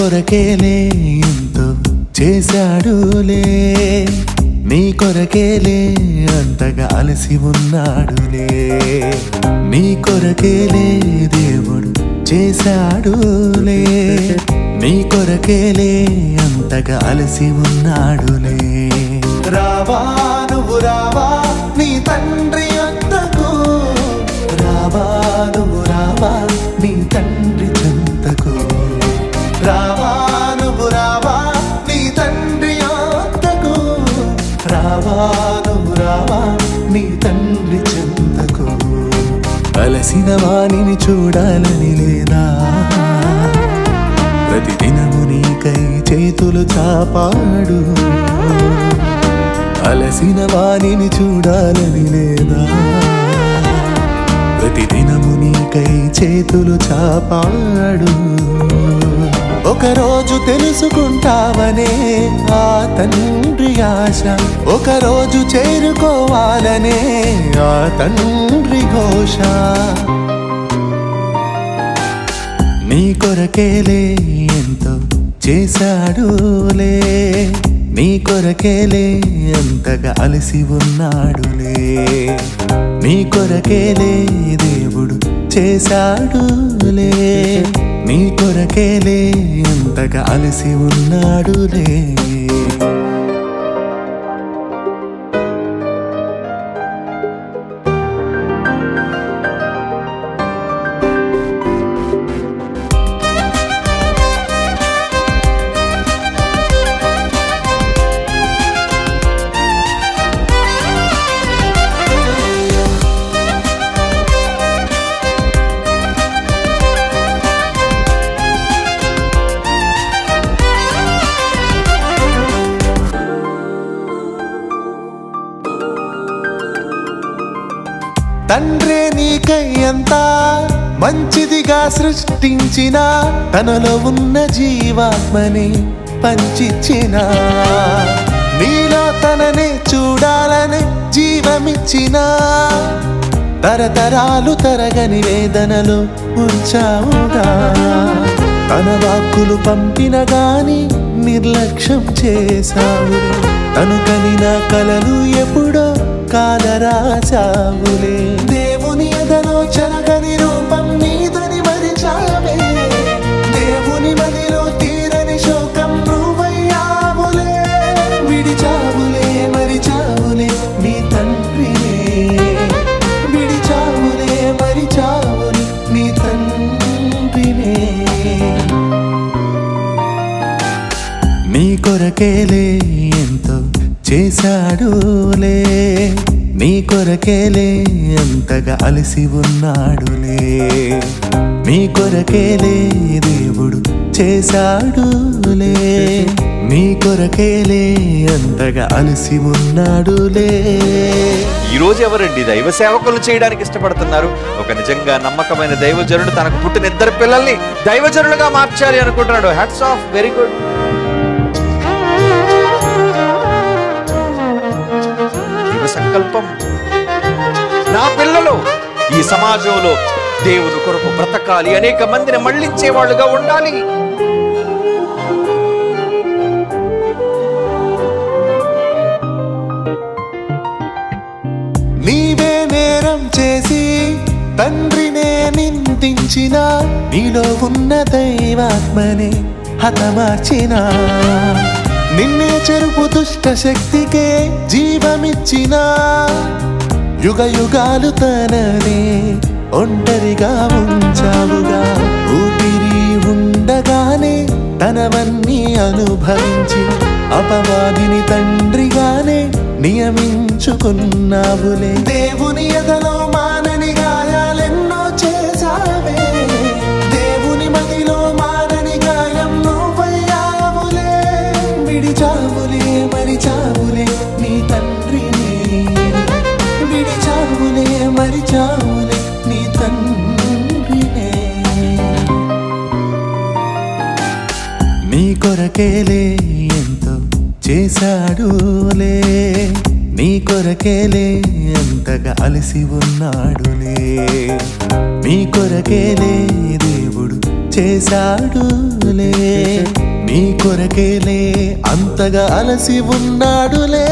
కొరకేలే ఎంతో చేశాడులే, నీ కొరకేలే అంతగా అలసి ఉన్నాడులే, నీ కొరకేలే దేవుడు చేశాడులే, నీ కొరకేలే అంతగా అలసి ఉన్నాడులే. రావా నువ్వు రావా నీ తండ్రి వద్దకు, రావా నువ్వు రావా నీ తండ్రి చెంతకు, రావా నువ్వు రావా నీ తండ్రి వద్దకు, రావా నువ్వు రావా నీ తండ్రి చెంతకు. అలసిన వాణిని చూడాలని లేదా, ప్రతిదినము నీకై చేతులు చాపాడు. అలసిన వాణిని చూడాలని లేదా, ప్రతిదినము నీకై చేతులు చాపాడు. ఒకరోజు తెలుసుకుంటావనే ఆ తండ్రి ఆశ, ఒకరోజు చేరుకోవాలనే ఆ తండ్రి ఘోష. నీ కొరకేలే ఎంతో చేశాడులే, నీ కొరకేలే అంతగా అలసి ఉన్నాడులే, నీ కొరకేలే దేవుడు చేశాడులే, నీ కొరకేలే అంతగా అలసి ఉన్నాడులే. తండ్రే నీకై అంతా మంచిదిగా సృష్టించిన, తనలో ఉన్న జీవాత్మని పంచిచ్చిన, నీలో తననే చూడాలని జీవమిచ్చిన, తరతరాలు తరగని వేదనలు ఉంచావుగా. తన వాక్కులు పంపిన గాని నిర్లక్ష్యం చేశావు, తను కనిన కలలు ఎప్పుడో కాలరాచావులే. దేవుని ఎదలో చెరగని రూపం నీదని మరిచావే, దేవుని మదిలో తీరని శోకం నువ్వయ్యావులే. విడిచావులే మరిచావులే నీ తండ్రినే, విడిచావులే మరిచావులే నీ తండ్రినే. నీ కొరకేలే ఎంతో చేశాడులే, నీ కొరకేలే అంతగా అలసి ఉన్నాడులే, నీ కొరకేలే దేవుడు చేశాడులే, నీ కొరకేలే అంతగా అలసి ఉన్నాడులే. ఈరోజు ఎవరండి దైవ సేవకులు చేయడానికి ఇష్టపడుతున్నారు? ఒక నిజంగా నమ్మకమైన దైవజనుడు తనకు పుట్టిన 2 పిల్లల్ని దైవజనులుగా మార్చాలి అనుకుంటున్నాడు. Hats off, very good. సంకల్పం, నా పిల్లలు ఈ సమాజంలో దేవుని కొరకు బ్రతకాలి, అనేక మందిని మళ్లించే వాళ్ళుగా ఉండాలి. నీవే నేరం చేసి తండ్రినే నిందించిన, నీలో ఉన్న దైవాత్మని హతమార్చిన, నిన్నే చెరుపు దుష్ట శక్తికే జీవమిచ్చిన, యుగ యుగాలు తననే ఒంటరిగా ఉంచావుగా. ఊపిరి ఉండగానే తనవన్నీ అనుభవించి, అపవాదిని తండ్రిగానే నియమించుకున్నావులే. దేవుని ఎదలో మానని గాయాలెన్నో చేసావే, దేవుని మదిలో మానని గాయం నువ్వయ్యావులే. విడిచావులే మరిచావులే నీ తండ్రిని, విడిచావులే మరిచావులే నీ తండ్రినే. నీ కొరకేలే ఎంతో చేశాడులే, నీ కొరకేలే అంతగా అలసి ఉన్నాడులే, నీ కొరకేలే దేవుడు చేశాడులే నీ కొరకేలే అంతగా అలసి ఉన్నాడులే